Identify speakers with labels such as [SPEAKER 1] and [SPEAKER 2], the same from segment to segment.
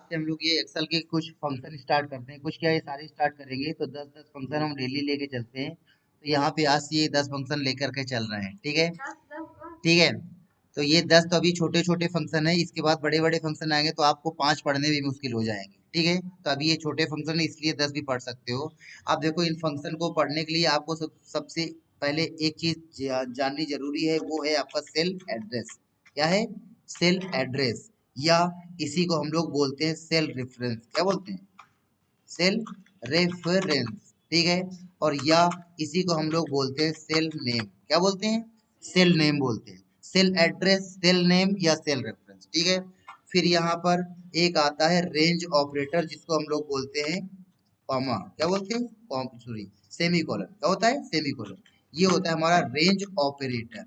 [SPEAKER 1] से हम लोग ये एक्सेल के कुछ फंक्शन स्टार्ट करते हैं। कुछ क्या ये सारे स्टार्ट करेंगे तो 10-10 फंक्शन हम डेली लेके चलते हैं। तो यहाँ पे आज से ये 10 फंक्शन लेकर के चल रहे हैं। ठीक है, ठीक है। तो ये 10 तो अभी छोटे छोटे फंक्शन है, इसके बाद बड़े बड़े फंक्शन आएंगे तो आपको 5 पढ़ने भी मुश्किल हो जाएंगे। ठीक है, तो अभी ये छोटे फंक्शन है इसलिए 10 भी पढ़ सकते हो। आप देखो इन फंक्शन को पढ़ने के लिए आपको सबसे पहले एक चीज जाननी जरूरी है, वो है आपका सेल एड्रेस। क्या है? सेल एड्रेस, या इसी को हम लोग बोलते हैं सेल रेफरेंस। क्या बोलते हैं? Cell reference. ठीक है, और या इसी को हम लोग बोलते हैं सेल नेम। क्या बोलते हैं? सेल नेम बोलते हैं। सेल एड्रेस, सेल नेम या सेल रेफरेंस। ठीक है, फिर यहाँ पर एक आता है रेंज ऑपरेटर जिसको हम लोग बोलते हैं कॉमा। क्या बोलते हैं? Sorry, semi colon. क्या होता है? Semi colon. ये होता है हमारा रेंज ऑपरेटर।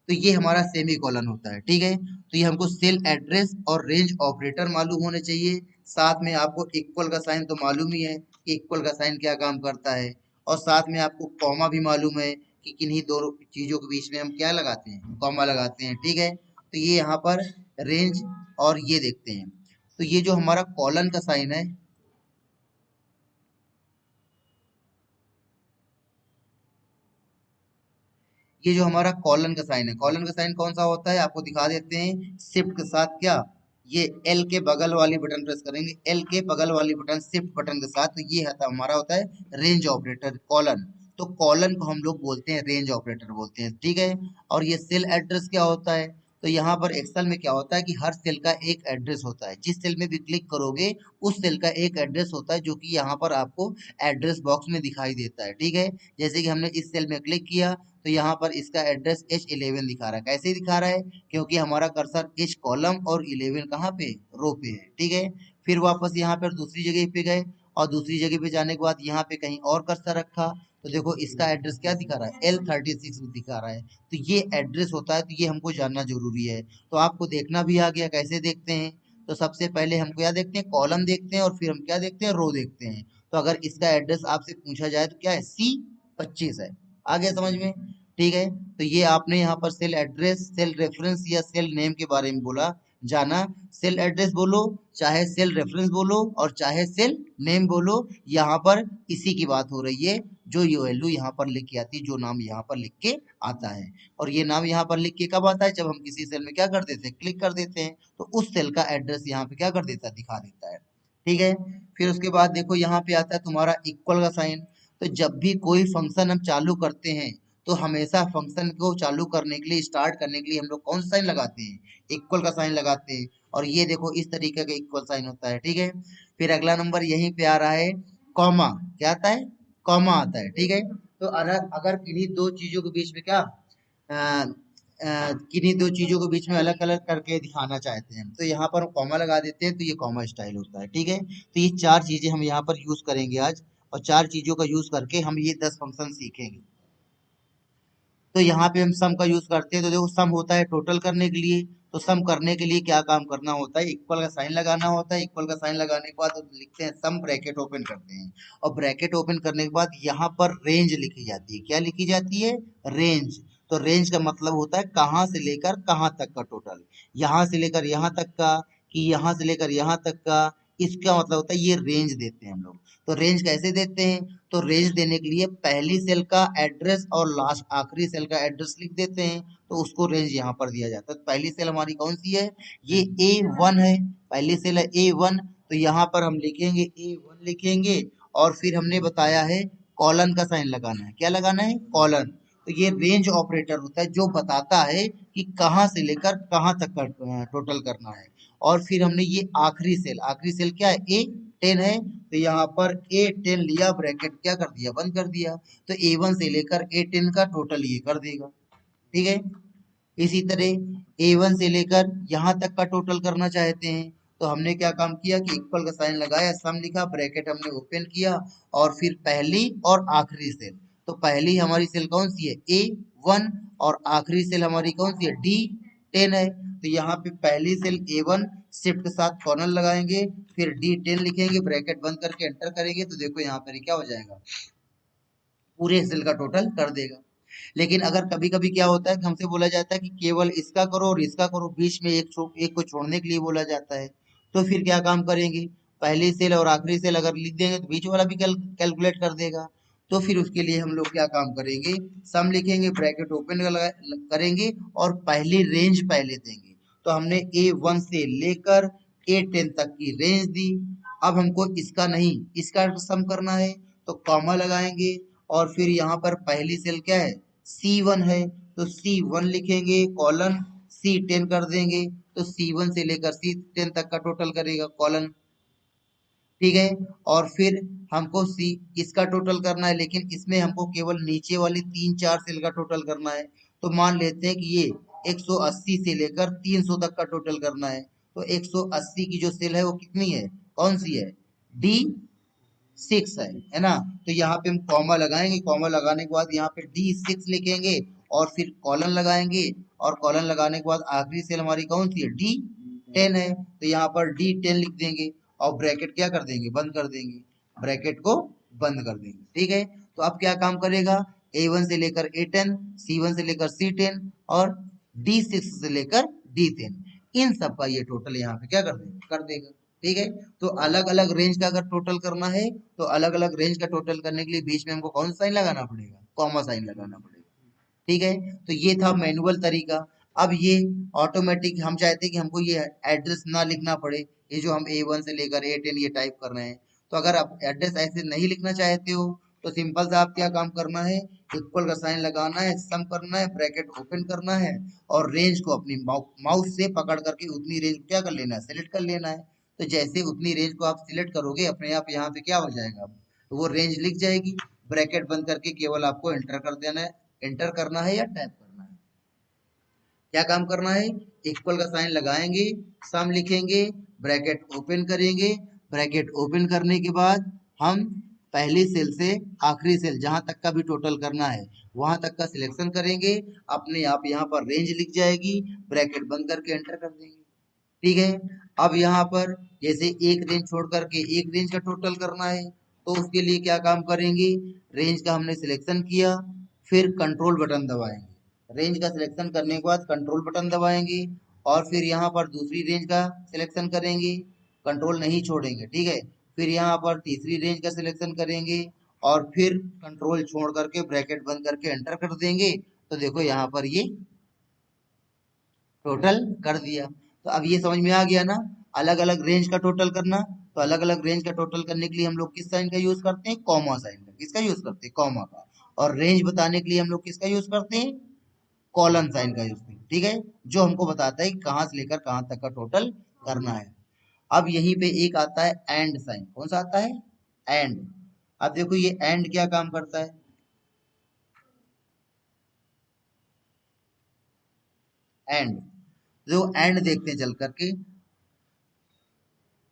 [SPEAKER 1] तो ये हमारा सेमी कॉलन होता है। ठीक है, तो ये हमको सेल एड्रेस और रेंज ऑपरेटर मालूम होने चाहिए। साथ में आपको इक्वल का साइन तो मालूम ही है कि इक्वल का साइन क्या काम करता है, और साथ में आपको कॉमा भी मालूम है कि किन्हीं दो चीजों के बीच में हम क्या लगाते हैं? कॉमा लगाते हैं। ठीक है, तो ये यहाँ पर रेंज, और ये देखते हैं तो ये जो हमारा कॉलन का साइन है, ये जो हमारा कॉलन का साइन है, कॉलन का साइन कौन सा होता है आपको दिखा देते हैं। शिफ्ट के साथ क्या, ये एल के बगल वाली बटन प्रेस करेंगे, एल के बगल वाली बटन शिफ्ट बटन के साथ, तो ये हमारा होता है रेंज ऑपरेटर कॉलन। तो कॉलन को हम लोग बोलते हैं रेंज ऑपरेटर बोलते हैं। ठीक है, और ये सेल एड्रेस क्या होता है? तो यहाँ पर एक्सेल में क्या होता है कि हर सेल का एक एड्रेस होता है। जिस सेल में भी क्लिक करोगे उस सेल का एक एड्रेस होता है, जो कि यहाँ पर आपको एड्रेस बॉक्स में दिखाई देता है। ठीक है, जैसे कि हमने इस सेल में क्लिक किया तो यहाँ पर इसका एड्रेस H11 दिखा रहा है। कैसे दिखा रहा है? क्योंकि हमारा कर्सर H कॉलम और 11 कहाँ पे? रो पे है। ठीक है, फिर वापस यहाँ पर दूसरी जगह पे गए, और दूसरी जगह पे जाने के बाद यहाँ पे कहीं और कर्सर रखा तो देखो इसका एड्रेस क्या दिखा रहा है? L36 दिखा रहा है। तो ये एड्रेस होता है, तो ये हमको जानना जरूरी है। तो आपको देखना भी आ गया। कैसे देखते हैं? तो सबसे पहले हम क्या देखते हैं? कॉलम देखते हैं, और फिर हम क्या देखते हैं? रो देखते हैं। तो अगर इसका एड्रेस आपसे पूछा जाए तो क्या है? C25 है। आ गया समझ में? ठीक है, तो ये आपने यहाँ पर सेल एड्रेस, सेल रेफरेंस या सेल नेम के बारे में बोला, जाना। सेल एड्रेस बोलो, चाहे सेल रेफरेंस बोलो, और चाहे सेल नेम बोलो, यहाँ पर इसी की बात हो रही है। जो ये वैल्यू यहाँ पर लिख के आती है, जो नाम यहाँ पर लिख के आता है, और ये नाम यहाँ पर लिख के कब आता है? जब हम किसी सेल में क्या कर देते हैं? क्लिक कर देते हैं, तो उस सेल का एड्रेस यहाँ पे क्या कर देता है? दिखा देता है। ठीक है, फिर उसके बाद देखो यहाँ पे आता है तुम्हारा इक्वल का साइन। तो जब भी कोई फंक्शन हम चालू करते हैं तो हमेशा फंक्शन को चालू करने के लिए, स्टार्ट करने के लिए हम लोग कौन सा साइन लगाते हैं? इक्वल का साइन लगाते हैं। और ये देखो इस तरीके का इक्वल साइन होता है। ठीक है, फिर अगला नंबर यहीं पे आ रहा है कॉमा। क्या आता है? कॉमा आता है। ठीक है, तो अगर अगर किन्हीं दो चीजों के बीच में क्या किन्हीं दो चीजों के बीच में अलग अलग करके दिखाना चाहते हैं तो यहाँ पर कॉमा लगा देते हैं, तो ये कॉमा स्टाइल होता है। ठीक है, तो ये चार चीजें हम यहाँ पर यूज करेंगे आज, और चार चीजों का यूज करके हम ये 10 फंक्शन सीखेंगे। तो यहाँ पे हम सम का यूज करते हैं। तो देखो सम होता है टोटल करने के लिए। तो सम करने के लिए क्या काम करना होता है? इक्वल का साइन लगाना होता है। इक्वल का साइन लगाने के बाद तो लिखते हैं सम, ब्रैकेट ओपन करते हैं, और ब्रैकेट ओपन करने के बाद यहाँ पर रेंज लिखी जाती है। क्या लिखी जाती है? रेंज। तो रेंज का मतलब होता है कहाँ से लेकर कहाँ तक का टोटल। यहाँ से लेकर यहाँ तक का, कि यहाँ से लेकर यहाँ तक का, इसका मतलब होता है ये रेंज देते हैं हम लोग। तो रेंज कैसे देते हैं? तो रेंज देने के लिए पहली सेल का एड्रेस और लास्ट आखिरी सेल का एड्रेस लिख देते हैं, तो उसको रेंज यहाँ पर दिया जाता है। तो पहली सेल हमारी कौन सी है? ये A1 है। पहली सेल है A1, तो यहाँ पर हम लिखेंगे A1 लिखेंगे, और फिर हमने बताया है कॉलन का साइन लगाना है। क्या लगाना है? कॉलन। तो ये रेंज ऑपरेटर होता है जो बताता है कि कहाँ से लेकर कहाँ तक का टोटल करना है। और फिर हमने ये आखिरी सेल क्या है? A10 है, तो यहाँ पर A10 लिया, ब्रैकेट क्या कर दिया? बंद कर दिया। तो A1 से लेकर A10 का टोटल ये कर देगा। ठीक है, इसी तरह A1 से लेकर यहाँ तक का टोटल करना चाहते हैं तो हमने क्या काम किया कि इक्वल का साइन लगाया, सम लिखा, ब्रैकेट हमने ओपन किया, और फिर पहली और आखिरी सेल। तो पहली हमारी सेल कौन सी है? A1, और आखिरी सेल हमारी कौन सी है? D10 है। तो यहाँ पे पहली सेल A1 शिफ्ट के साथ कॉर्नर लगाएंगे, फिर D10 लिखेंगे, ब्रैकेट बंद करके एंटर करेंगे, तो देखो यहाँ पर क्या हो जाएगा? पूरे सेल का टोटल कर देगा। लेकिन अगर कभी कभी क्या होता है कि हमसे बोला जाता है कि केवल इसका करो और इसका करो, बीच में एक को छोड़ने के लिए बोला जाता है, तो फिर क्या काम करेंगे, पहली सेल और आखिरी सेल अगर लिख देंगे तो बीच वाला भी कैलकुलेट कर देगा। तो फिर उसके लिए हम लोग क्या काम करेंगे, सम लिखेंगे, ब्रैकेट ओपन करेंगे और पहली रेंज पहले देंगे। तो हमने A1 से लेकर A10 तक की रेंज दी। अब हमको इसका नहीं, इसका सम करना है, तो कॉमा लगाएंगे और फिर यहाँ पर पहली सेल क्या है, C1 है, तो C1 लिखेंगे, कॉलन C10 कर देंगे, तो C1 से लेकर C10 तक का टोटल करेगा कॉलन। ठीक है, और फिर हमको सी इसका टोटल करना है, लेकिन इसमें हमको केवल नीचे वाली 3-4 सेल का टोटल करना है। तो मान लेते हैं कि ये 180 से लेकर 300 तक का टोटल करना है। तो 180 की जो सेल है वो कितनी है, कौन सी है, D6 है ना। तो यहाँ पे हम कॉमा लगाएंगे, कॉमा लगाने के बाद यहाँ पे D6 लिखेंगे और फिर कॉलन लगाएंगे, और कॉलन लगाने के बाद आखिरी सेल हमारी कौन सी है, D10 है, तो यहाँ पर D10 लिख देंगे और ब्रैकेट क्या कर देंगे, बंद कर देंगे, ब्रैकेट को बंद कर देंगे। ठीक है, तो अब क्या काम करेगा, A1 से लेकर A10, C1 से लेकर C10 और D6 से लेकर D10, इन सब का ये टोटल यहाँ पे क्या कर देगा, कर देगा। ठीक है, तो अलग अलग रेंज का अगर टोटल करना है, तो अलग अलग रेंज का टोटल करने के लिए बीच में हमको कौन सा साइन लगाना पड़ेगा, कॉमा साइन लगाना पड़ेगा। ठीक है, तो ये था मैनुअल तरीका। अब ये ऑटोमेटिक हम चाहते हैं कि हमको ये एड्रेस ना लिखना पड़े, ये जो हम A1 से लेकर A10 ये टाइप कर रहे हैं। तो अगर आप एड्रेस ऐसे नहीं लिखना चाहते हो, तो सिंपल सा आप क्या काम करना है, इक्वल का साइन लगाना है, सम करना है, ब्रैकेट ओपन करना है और रेंज को अपनी माउस से पकड़ करके उतनी रेंज क्या कर लेना है, सेलेक्ट कर लेना है। तो जैसे उतनी रेंज को आप सिलेक्ट करोगे, अपने आप यहाँ पे क्या हो जाएगा, तो वो रेंज लिख जाएगी। ब्रैकेट बंद करके केवल आपको एंटर कर देना है, एंटर करना है या टाइप करना है, क्या काम करना है, इक्वल का साइन लगाएंगे, सम लिखेंगे, ब्रैकेट ओपन करेंगे, ब्रैकेट ओपन करने के बाद हम पहली सेल से आखिरी सेल जहां तक का भी टोटल करना है वहां तक का सिलेक्शन करेंगे, अपने आप यहाँ पर रेंज लिख जाएगी, ब्रैकेट बंद करके एंटर कर देंगे। ठीक है, अब यहाँ पर जैसे एक रेंज छोड़ करके एक रेंज का टोटल करना है, तो उसके लिए क्या काम करेंगे, रेंज का हमने सिलेक्शन किया, फिर कंट्रोल बटन दबाएंगे, रेंज का सिलेक्शन करने के बाद कंट्रोल बटन दबाएंगे और फिर यहाँ पर दूसरी रेंज का सिलेक्शन करेंगे, कंट्रोल नहीं छोड़ेंगे। ठीक है, फिर यहाँ पर तीसरी रेंज का सिलेक्शन करेंगे और फिर कंट्रोल छोड़ करके ब्रैकेट बंद करके एंटर कर देंगे। तो देखो यहाँ पर ये टोटल कर दिया। तो अब ये समझ में आ गया ना, अलग अलग रेंज का टोटल करना। तो अलग अलग रेंज का टोटल करने के लिए हम लोग किस साइन का यूज करते हैं, कॉमा साइन का, किसका यूज करते हैं, कॉमा का। और रेंज बताने के लिए हम लोग किसका यूज करते हैं, कॉलन साइन का यूज करते हैं। ठीक है, जो हमको बताता है कि कहाँ से लेकर कहाँ तक का टोटल करना है। अब यहीं पे एक आता है एंड साइन, कौन सा आता है, एंड। अब देखो ये एंड क्या काम करता है, एंड, जो एंड देखते हैं चल करके।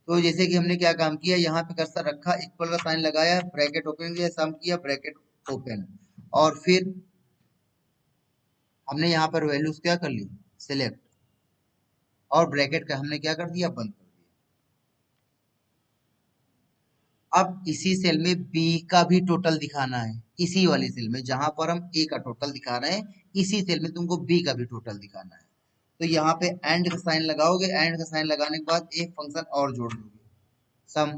[SPEAKER 1] तो जैसे कि हमने क्या काम किया, यहाँ पे कर्सर रखा, इक्वल का साइन लगाया, ब्रैकेट ओपन किया, सम किया, ब्रैकेट ओपन, और फिर हमने यहाँ पर वैल्यूज क्या कर ली, सिलेक्ट, और ब्रैकेट का हमने क्या कर दिया, बंद कर दिया। अब इसी सेल में बी का भी टोटल दिखाना है, इसी वाली सेल में जहां पर हम ए का टोटल दिखा रहे हैं, इसी सेल में तुमको बी का भी टोटल दिखाना है। तो यहाँ पे एंड का साइन लगाओगे, एंड का साइन लगाने के बाद एक फंक्शन और जोड़ दोगे, सम।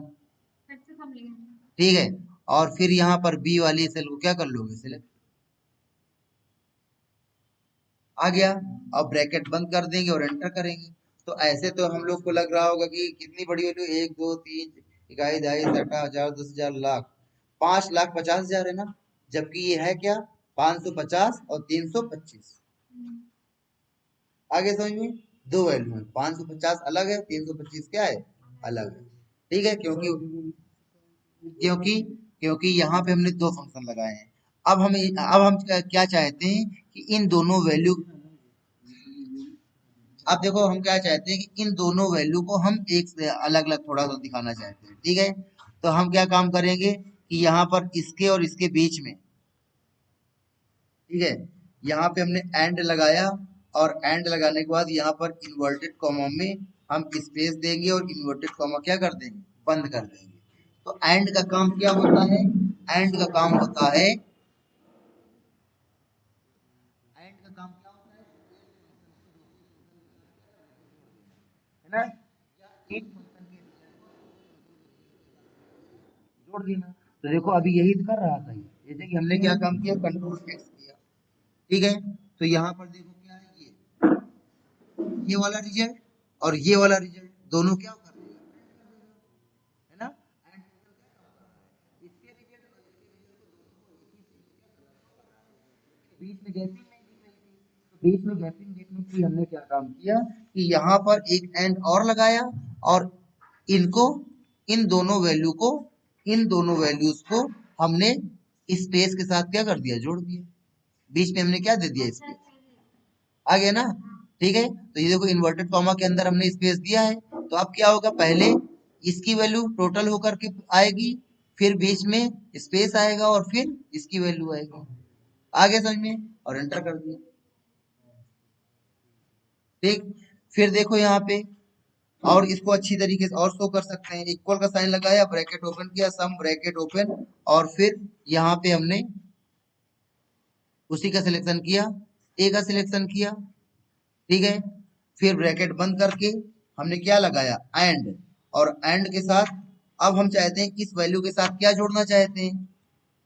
[SPEAKER 1] ठीक है, और फिर यहाँ पर बी वाली सेल को क्या कर लोगे, सिलेक्ट, आ गया। अब ब्रैकेट बंद कर देंगे और एंटर करेंगे। तो ऐसे तो हम लोग को लग रहा होगा कि कितनी बड़ी वैल्यू, 1 2 3 इकाई दहाई सटा हजार 10,000 लाख, 5,50,000 है ना। जबकि ये है क्या, 550 और 325। आगे समझ में, दो वैल्यू है, 550 अलग है, 325 क्या है, अलग है। ठीक है, क्योंकि क्योंकि क्योंकि यहाँ पे हमने दो फंक्शन लगाए हैं। अब हम क्या चाहते हैं कि इन दोनों वैल्यू, अब देखो हम क्या चाहते हैं कि इन दोनों वैल्यू को हम एक से अलग अलग थोड़ा सा दिखाना चाहते हैं। ठीक है, तो हम क्या काम करेंगे कि यहाँ पर इसके और इसके बीच में, ठीक है, यहाँ पे हमने एंड लगाया, और एंड लगाने के बाद यहाँ पर इन्वर्टेड कॉमा में हम स्पेस देंगे और इन्वर्टेड कॉमा क्या कर देंगे, बंद कर देंगे। तो एंड का काम क्या होता है, एंड का काम होता है, एंड का काम क्या होता है, है ना, एक जोड़ देना। तो देखो अभी यही तो कर रहा था ये, जैसे कि हमने क्या काम किया, कंट्रोल एक्स किया, ठीक है। तो यहाँ पर देखो क्या है, ये वाला रिजल्ट और ये वाला रिजल्ट दोनों क्या कर रहे हैं, है ना। एंड इसके रिजल्ट और इसके रिजल्ट को दोनों को एक ही बीच में गैपिंग नहीं दी गई थी। तो बीच में गैपिंग देखने के लिए हमने क्या काम किया कि यहाँ पर एक एंड और लगाया और इनको, इन दोनों वैल्यू को, इन दोनों वैल्यूज को हमने स्पेस के साथ क्या कर दिया, जोड़ दिया। बीच में हमने क्या दे दिया, स्पेस आ गया ना, ठीक है। तो ये देखो इन्वर्टेड कॉमा के अंदर हमने स्पेस दिया है, तो अब क्या होगा, पहले इसकी वैल्यू टोटल होकर के आएगी, फिर बीच में स्पेस आएगा और फिर इसकी वैल्यू आएगी। आ गया समझ में, और एंटर कर दिया, ठीक। फिर देखो यहाँ पे, और इसको अच्छी तरीके से और शो कर सकते हैं, इक्वल का साइन लगाया, ब्रैकेट ओपन किया, सम ब्रैकेट ओपन, और फिर यहाँ पे हमने उसी का सिलेक्शन किया, ए का सिलेक्शन किया, ठीक है। फिर ब्रैकेट बंद करके हमने क्या लगाया, एंड, और एंड के साथ अब हम चाहते हैं इस वैल्यू के साथ क्या जोड़ना चाहते हैं,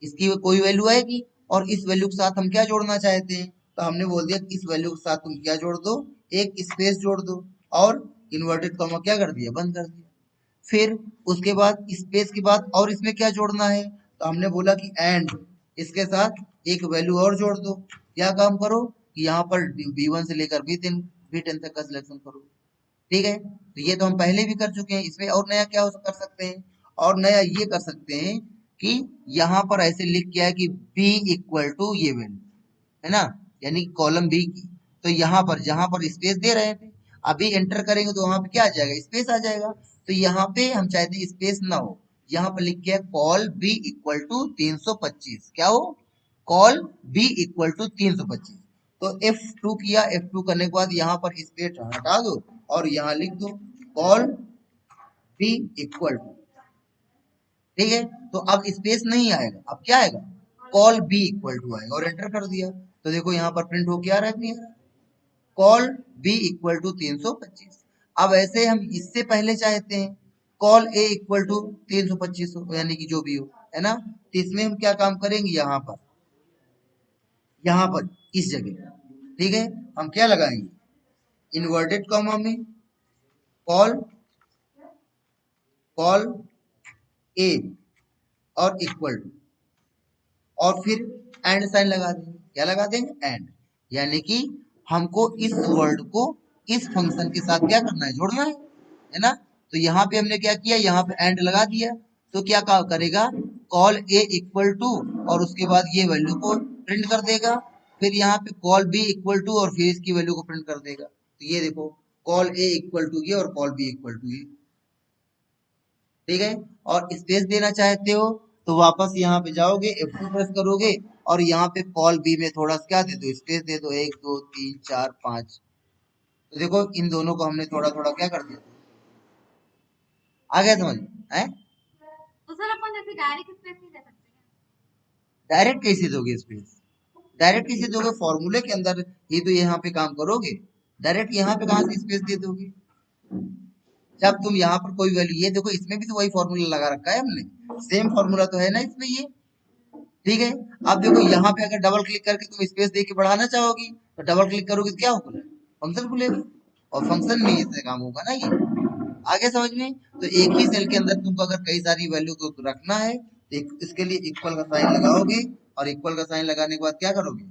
[SPEAKER 1] इसकी कोई वैल्यू आएगी और इस वैल्यू के साथ हम क्या जोड़ना चाहते हैं, तो हमने बोल दिया कि इस वैल्यू के साथ तुम क्या जोड़ दो, एक स्पेस जोड़ दो, और इन्वर्टेड कॉमा क्या कर दिया, बंद कर दिया। फिर उसके बाद स्पेस के बाद और इसमें क्या जोड़ना है, तो हमने बोला कि एंड, इसके साथ एक वैल्यू और जोड़ दो। क्या काम करो कि यहाँ पर B1 से लेकर B10 तक का सिलेक्शन करो, ठीक है। तो ये तो हम पहले भी कर चुके हैं, इसमें और नया क्या कर सकते हैं, और नया ये कर सकते हैं कि यहाँ पर ऐसे लिख किया है कि B इक्वल टू ये वैल्यू, है ना, यानी कॉलम बी की। तो यहाँ पर जहां पर स्पेस दे रहे थे, अभी एंटर करेंगे तो वहां पे क्या आ जाएगा, स्पेस आ जाएगा। तो यहाँ पे हम चाहते हैं स्पेस ना हो, यहाँ पर लिख के कॉल बी इक्वल टू 325, क्या हो, कॉल बी इक्वल टू 325। तो F2 किया, F2 करने के बाद यहाँ पर स्पेस हटा दो और यहाँ लिख दो कॉल बी इक्वल टू, ठीक है। तो अब स्पेस नहीं आएगा, अब क्या आएगा, कॉल बी इक्वल टू आएगा, और एंटर कर दिया। तो देखो यहाँ पर प्रिंट हो क्या आ रहा है, नहीं आ रहा, कॉल बी इक्वल टू 325। अब ऐसे हम इससे पहले चाहते हैं कॉल ए इक्वल टू 325 हो, यानी कि जो भी हो, है ना। तो इसमें हम क्या काम करेंगे, यहाँ पर इस जगह, ठीक है, हम क्या लगाएंगे, इन्वर्टेड कॉमा में कॉल, कॉल ए और इक्वल टू, और फिर एंड साइन लगा देंगे, क्या लगा देंगे, एंड, यानी कि हमको इस वर्ड को इस फंक्शन के साथ क्या करना है, जोड़ना है ना। तो यहाँ पे हमने क्या किया, यहाँ पे एंड लगा दिया, तो क्या करेगा, कॉल ए इक्वल टू, और उसके बाद ये वैल्यू को प्रिंट कर देगा, फिर यहाँ पे कॉल बी इक्वल टू और फिर इसकी वैल्यू को प्रिंट कर देगा। तो ये देखो कॉल ए इक्वल टू ये और कॉल बी इक्वल टू ये, ठीक है। और स्पेस देना चाहते हो तो वापस यहाँ पे जाओगे, F2 प्रेस करोगे और यहाँ पे कॉल बी में थोड़ा सा क्या दे दो, स्पेस दे दो, 1 2 3 4 5। तो देखो इन दोनों को हमने थोड़ा थोड़ा क्या कर दिया, आ गया समझ है।
[SPEAKER 2] तो सर अपन जैसे डायरेक्ट स्पेस नहीं दे सकते क्या?
[SPEAKER 1] डायरेक्ट कैसे दोगे स्पेस, डायरेक्ट कैसे दोगे, फॉर्मूले के अंदर ही तो यहाँ पे काम करोगे, डायरेक्ट यहाँ पे कहाँ से स्पेस दे दोगे। जब तुम यहाँ पर कोई वैल्यू, ये देखो इसमें भी तो वही फॉर्मूला लगा रखा है हमने, सेम फॉर्मूला तो है ना इसमें ये, ठीक है। अब देखो यहाँ पे अगर डबल क्लिक करके तुम स्पेस दे के बढ़ाना चाहोगी तो डबल क्लिक करोगे तो क्या होगा, फंक्शन खुलेगा, और फंक्शन में इससे काम होगा ना ये, आगे समझ में। तो एक ही सेल के अंदर तुमको अगर कई सारी वैल्यू को रखना है तो इसके लिए इक्वल का साइन लगाओगे, और इक्वल का साइन लगाने के बाद क्या करोगे,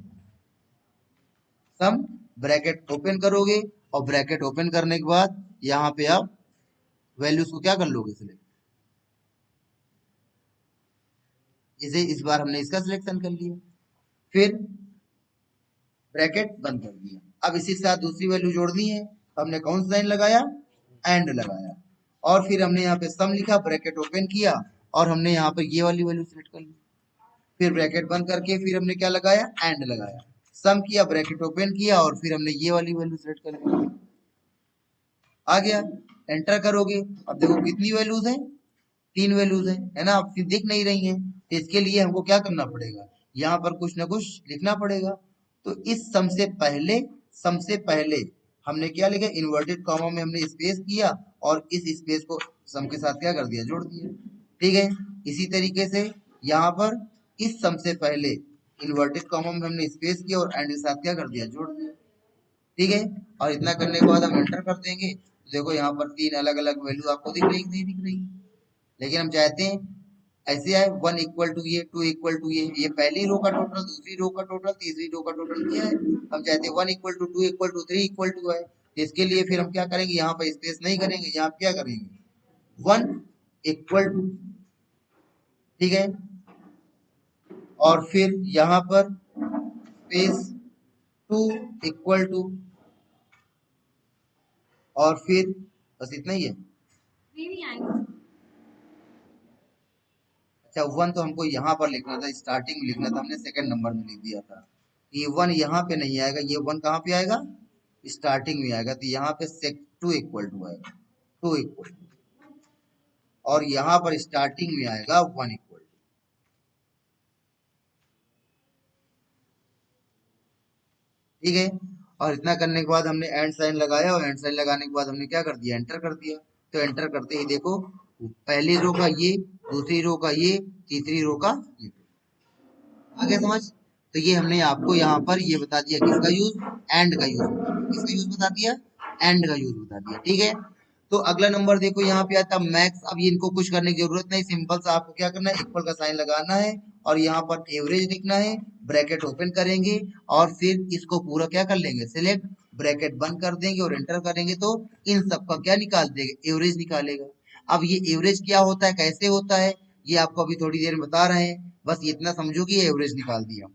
[SPEAKER 1] सम ब्रैकेट ओपन करोगे, और ब्रैकेट ओपन करने के बाद यहाँ पे आप वैल्यूज को क्या कर लोगे, सिलेक्ट, जैसे इस बार हमने इसका सिलेक्शन कर लिया, फिर ब्रैकेट बंद कर दिया। अब इसी के साथ दूसरी वैल्यू जोड़नी है, तो हमने कौन सा साइन लगाया, एंड लगाया, और फिर हमने यहाँ पे सम लिखा, ब्रैकेट ओपन किया, और हमने यहाँ पर ये वाली वैल्यू सिलेक्ट कर ली, फिर ब्रैकेट बंद करके फिर हमने क्या लगाया, एंड लगाया, सम किया, ब्रैकेट ओपन किया, और फिर हमने ये वाली वैल्यू सिलेक्ट कर ली, आ गया। एंटर करोगे, अब देखो कितनी वैल्यूज हैं, 3 वैल्यूज हैं, है ना, अब फिर दिख नहीं रही हैं, तो इसके लिए हमको क्या करना पड़ेगा, यहाँ पर कुछ ना कुछ लिखना पड़ेगा। तो इस सम से पहले हमने क्या लिखा, इन्वर्टेड कॉमा में हमने स्पेस किया और इस स्पेस को सम के साथ क्या कर दिया, जोड़ दिया, ठीक है। इसी तरीके से यहाँ पर इस सम से पहले इन्वर्टेड कॉमा में हमने स्पेस किया और एंड के साथ क्या कर दिया, जोड़ दिया। ठीक है, और इतना करने के बाद हम एंटर कर देंगे तो देखो यहाँ पर 3 अलग अलग वैल्यू आपको दिख रही नहीं दिख रही। लेकिन हम चाहते हैं ऐसे आए 1 इक्वल टू ये, 2 इक्वल टू ये पहली रो का टोटल, दूसरी रो का टोटल, तीसरी रो का टोटल क्या है। हम चाहते हैं 1 equal to 2 equal to 3 equal to है। तो इसके लिए फिर हम क्या करेंगे, यहाँ पर स्पेस नहीं करेंगे, यहाँ क्या करेंगे 1 इक्वल टू, ठीक है, और फिर यहाँ पर स्पेस 2 इक्वल टू, और फिर बस इतना ही है।
[SPEAKER 2] नहीं आएंगे।
[SPEAKER 1] अच्छा 1 तो हमको यहाँ पर लिखना था, स्टार्टिंग में लिखना था, हमने सेकंड नंबर में लिख दिया था। ये 1 यहाँ पे नहीं आएगा, ये 1 कहाँ पे आएगा, स्टार्टिंग में आएगा। तो यहाँ पे सेक 2 इक्वल टू आएगा, 2 इक्वल टू, और यहाँ पर स्टार्टिंग में आएगा 1 इक्वल टू। ठीक है, और इतना करने के बाद हमने एंड साइन लगाया, और एंड साइन लगाने के बाद हमने क्या कर दिया, एंटर कर दिया। तो एंटर करते ही देखो पहली रो का ये, दूसरी रो का ये, तीसरी रो का ये, आगे समझ। तो ये हमने आपको यहाँ पर ये बता दिया किसका यूज, एंड का यूज, किसका यूज बता दिया, एंड का यूज बता दिया। ठीक है, तो अगला नंबर देखो यहाँ पे आता मैक्स। अब ये इनको कुछ करने की जरूरत नहीं, सिंपल सा आपको क्या करना है, इक्वल का साइन लगाना है और यहाँ पर एवरेज लिखना है, ब्रैकेट ओपन करेंगे और फिर इसको पूरा क्या कर लेंगे, सिलेक्ट, ब्रैकेट बंद कर देंगे और एंटर करेंगे तो इन सब का क्या निकाल देगा, एवरेज निकालेगा। अब ये एवरेज क्या होता है, कैसे होता है, ये आपको अभी थोड़ी देर में बता रहे हैं, बस इतना समझो कि ये एवरेज निकाल दिया।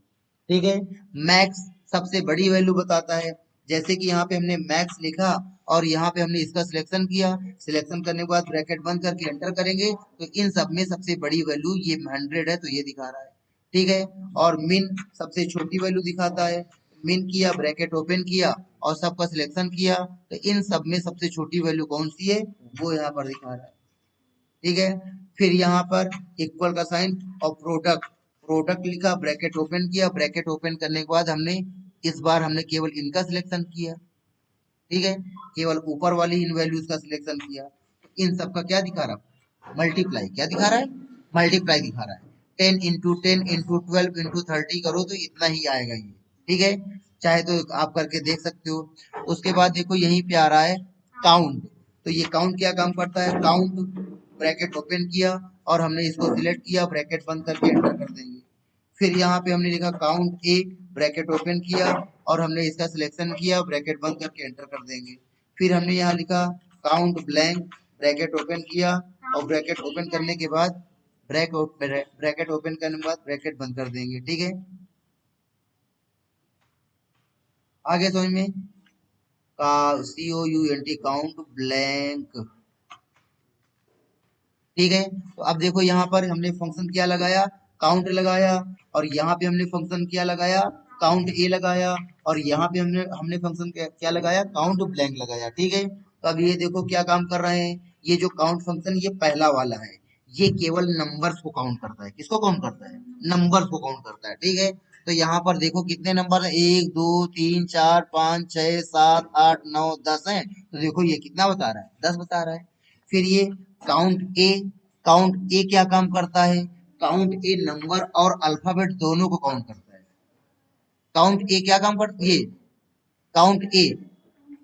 [SPEAKER 1] ठीक है, मैक्स सबसे बड़ी वैल्यू बताता है। जैसे कि यहाँ पे हमने मैक्स लिखा और यहाँ पे हमने इसका सिलेक्शन किया, सिलेक्शन करने के बाद ब्रैकेट बंद करके एंटर करेंगे तो इन सब में सबसे बड़ी वैल्यू ये 100 है, तो ये दिखा रहा है। ठीक है, और मिन सबसे छोटी वैल्यू दिखाता है, मिन किया, ब्रैकेट ओपन किया और सबका सिलेक्शन किया तो इन सब में सबसे छोटी वैल्यू कौन सी है, वो यहाँ पर दिखा रहा है। ठीक है, फिर यहाँ पर इक्वल का साइन और प्रोडक्ट, प्रोडक्ट लिखा, ब्रैकेट ओपन किया, ब्रैकेट ओपन करने के बाद हमने इस बार हमने केवल इनका सिलेक्शन किया। ठीक है, केवल ऊपर वाली इन वैल्यूज का सिलेक्शन किया, इन सब का क्या दिखा रहा है, मल्टीप्लाई, क्या दिखा रहा है, मल्टीप्लाई दिखा रहा है। 10 × 10 × 12 × 30 करो तो इतना ही आएगा ये। ठीक है, चाहे तो आप करके देख सकते हो। उसके बाद देखो यहीं पे आ रहा है काउंट। तो ये काउंट क्या काम करता है, काउंट, ब्रैकेट ओपन किया और हमने इसको सिलेक्ट किया, ब्रैकेट बंद करके एंटर कर देंगे। फिर यहाँ पे हमने लिखा काउंट ए, ब्रैकेट ओपन किया और हमने इसका सिलेक्शन किया, ब्रैकेट बंद करके एंटर कर देंगे। फिर हमने यहाँ लिखा काउंट ब्लैंक, ब्रैकेट ओपन किया और ब्रैकेट ओपन करने के बाद ब्रैकेट ओपन करने के बाद ब्रैकेट बंद कर देंगे। ठीक है, आगे समझ में, का COUNT, काउंट ब्लैंक। ठीक है, तो अब देखो यहाँ पर हमने फंक्शन क्या लगाया, काउंट लगाया, और यहाँ पे हमने फंक्शन क्या लगाया, काउंट ए लगाया, और यहाँ पे हमने हमने फंक्शन क्या लगाया, काउंट ब्लैंक लगाया। ठीक है, तो अब ये देखो क्या काम कर रहे हैं, ये जो काउंट फंक्शन ये पहला वाला है, ये केवल नंबर्स को काउंट करता है। किसको काउंट करता है, नंबर्स को काउंट करता है। ठीक है, तो यहाँ पर देखो कितने नंबर है, 1 2 3 4 5 6 7 8 9 10 है। तो देखो ये कितना बता रहा है, 10 बता रहा है। फिर ये काउंट ए, काउंट ए क्या काम करता है, काउंट ए नंबर और अल्फाबेट दोनों को काउंट करता है। काउंट ए क्या काम करता है, ये काउंट ए,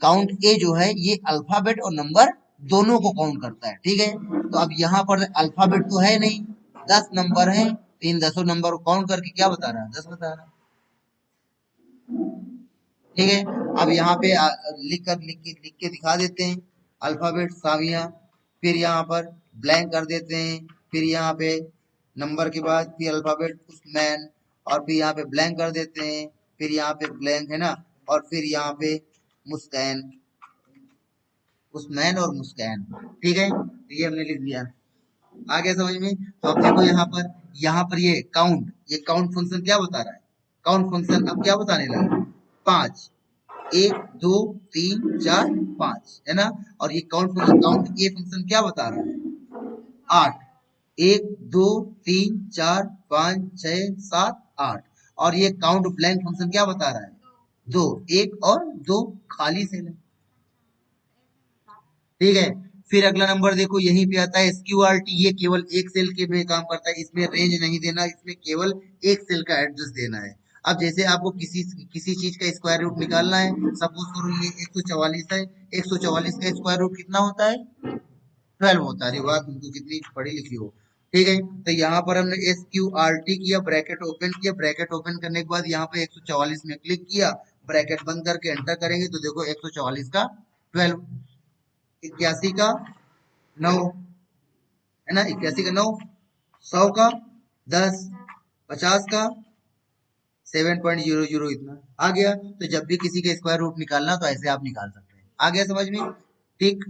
[SPEAKER 1] काउंट ए जो है ये अल्फाबेट और नंबर दोनों को काउंट करता है। ठीक है, तो अब यहाँ पर अल्फाबेट तो है नहीं, 10 नंबर है, तो इन 10 नंबर को काउंट करके क्या बता रहा है, 10 बता रहा है। ठीक है, अब यहाँ पे लिख के दिखा देते हैं अल्फाबेट सामिया, फिर यहाँ पर ब्लैंक कर देते हैं, फिर यहाँ पे नंबर के बाद फिर अल्फाबेट उस्मैन, और फिर यहाँ पे ब्लैंक कर देते हैं, फिर यहाँ पे ब्लैंक है ना, और फिर यहाँ पे मुस्कान, उस्मैन और मुस्कान। ठीक है, तो ये हमने लिख दिया, आगे समझ में। तो अब देखो यहाँ पर ये काउंट फंक्शन क्या बता रहा है, काउंट फंक्शन अब क्या बताने लगा, 5, 1 2 3 4 5 है ना, और ये काउंट ए फंक्शन क्या बता रहा है, 8, 1 2 3 4 5 6 7 8, और ये काउंट ब्लैंक फंक्शन क्या बता रहा है, 2, 1 और 2 खाली सेल है। ठीक है, फिर अगला नंबर देखो यहीं पे आता है SQRT, ये केवल एक सेल के में काम करता है, इसमें रेंज नहीं देना, इसमें केवल एक सेल का एड्रेस देना है। अब जैसे आपको किसी किसी चीज का स्क्वायर रूट निकालना है, सपोज करो ये 144 है, 144 का स्क्वायर रूट कितना होता है? 12 होता है। अरे वाह, तुमको कितनी पढ़ी लिखी हो। ठीक है, तो यहाँ पर हमने SQRT किया, ब्रैकेट ओपन किया, ब्रैकेट ओपन करने के बाद यहाँ पे 144 में क्लिक किया, ब्रैकेट बंद करके एंटर करेंगे तो देखो 144 का 12, 81 का 9, है ना, 81 का 9, 100 का 10, 50 का 7.00, इतना आ गया। तो जब भी किसी का स्क्वायर रूट निकालना तो ऐसे आप निकाल सकते हैं। आ गया समझ में? ठीक।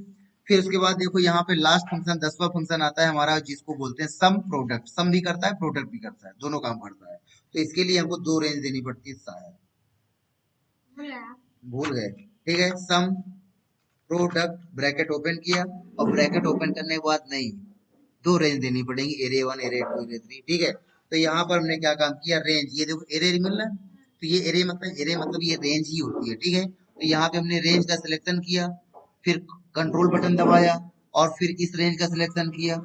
[SPEAKER 1] फिर उसके बाद देखो यहाँ पे लास्ट फंक्शन 10वां फंक्शन आता है हमारा, जिसको बोलते हैं सम प्रोडक्ट। सम भी करता है, प्रोडक्ट भी करता है, दोनों काम करता है। तो इसके लिए हमको दो रेंज देनी पड़ती है शायद, भूल गए। ठीक है, सम प्रोडक्ट, ब्रैकेट ओपन किया, और ब्रैकेट ओपन करने के बाद नहीं, दो रेंज देनी पड़ेगी, एरे 1, एरे 2, एरे 3। ठीक है, तो यहाँ पर हमने क्या काम किया, रेंज, ये देखो एरे मिल रहा है, तो ये एरे मतलब ये रेंज ही होती है। ठीक है, तो यहाँ पे हमने रेंज का सिलेक्शन किया, फिर कंट्रोल बटन दबाया, और फिर इस रेंज का सिलेक्शन किया,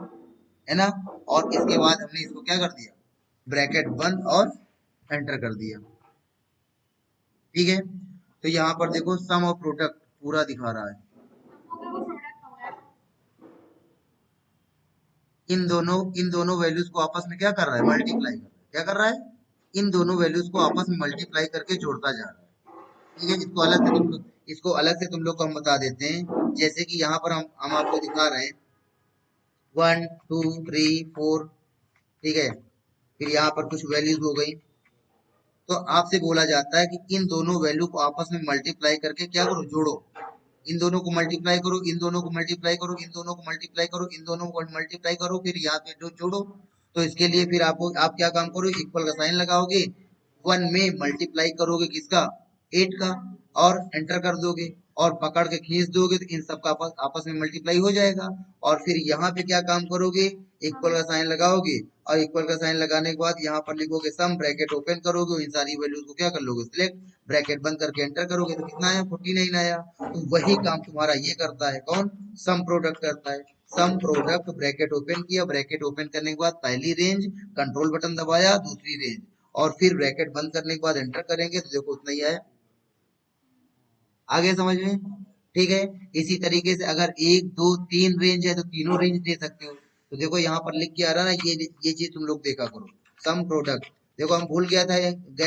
[SPEAKER 1] है ना, और इसके बाद हमने इसको क्या कर दिया, ब्रैकेट बंद और एंटर कर दिया। ठीक है, तो यहाँ पर देखो सम और प्रोडक्ट पूरा दिखा रहा है। इन दोनों वैल्यूज को आपस में क्या कर रहा है, मल्टीप्लाई कर रहा है। क्या कर रहा है? इन दोनों वैल्यूज को आपस में मल्टीप्लाई करके जोड़ता जा रहा है। ठीक है, इसको अलग से तुम लोग को हम बता देते हैं। जैसे कि यहाँ पर हम आपको दिखा रहे हैं 1 2 3 4। ठीक है, फिर यहाँ पर कुछ वैल्यूज हो गई, तो आपसे बोला जाता है कि इन दोनों वैल्यू को आपस में मल्टीप्लाई करके क्या करो, जोड़ो। इन दोनों को मल्टीप्लाई करो, इन दोनों को मल्टीप्लाई करो, इन दोनों को मल्टीप्लाई करो, इन दोनों को मल्टीप्लाई करो, फिर यहाँ पे जो जोड़ो। तो इसके लिए फिर आप क्या काम करो, इक्वल का साइन लगाओगे, 1 में मल्टीप्लाई करोगे किसका, 8 का, और एंटर कर दोगे, और पकड़ के खींच दोगे तो इन सब का आपस में मल्टीप्लाई हो जाएगा। और फिर यहाँ पे क्या काम करोगे, इक्वल का साइन लगाओगे, और इक्वल का साइन लगाने के बाद यहाँ पर लिखोगे सम, ब्रैकेट ओपन करोगे, इन सारी वैल्यूज को क्या कर लोगे, सिलेक्ट, ब्रैकेट बंद करके एंटर करोगे तो कितना आया, 49 आया। तो वही काम तुम्हारा ये करता है, कौन, सम प्रोडक्ट करता है। सम प्रोडक्ट, ब्रैकेट ओपन किया, ब्रैकेट ओपन करने के बाद पहली रेंज, कंट्रोल बटन दबाया, दूसरी रेंज, और फिर ब्रैकेट बंद करने के बाद एंटर करेंगे तो देखो उतना ही आया। आगे समझ में? ठीक है, इसी तरीके से अगर 1 2 3 रेंज है तो तीनों रेंज दे सकते हो। तो देखो यहाँ पर लिख के आ रहा है ना, ये चीज तुम लोग देखा करो, सम प्रोडक्ट। देखो हम भूल गए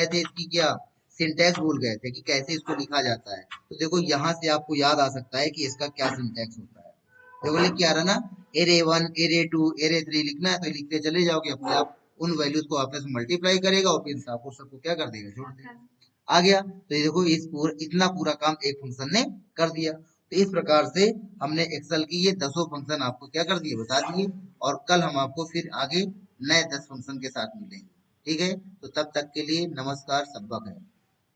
[SPEAKER 1] थे इसकी क्या, सिंटैक्स भूल गए थे कि कैसे इसको लिखा जाता है। तो देखो यहाँ से आपको याद आ सकता है कि इसका क्या सिंटैक्स होता है। देखो लिख के आ रहा ना, एरे 1, एरे 2, एरे 3 लिखना है तो लिखते चले जाओगे, अपने आप उन वैल्यूज को आपस में मल्टीप्लाई करेगा और फिर आपको सबको क्या कर देगा, जोड़ देगा। आ गया। तो ये देखो इतना पूरा काम एक फंक्शन ने कर दिया। तो इस प्रकार से हमने एक्सेल की ये 10 फंक्शन आपको क्या कर दिए, बता दिए। और कल हम आपको फिर आगे नए 10 फंक्शन के साथ मिलेंगे। ठीक है, तो तब तक के लिए नमस्कार, सबका खैर।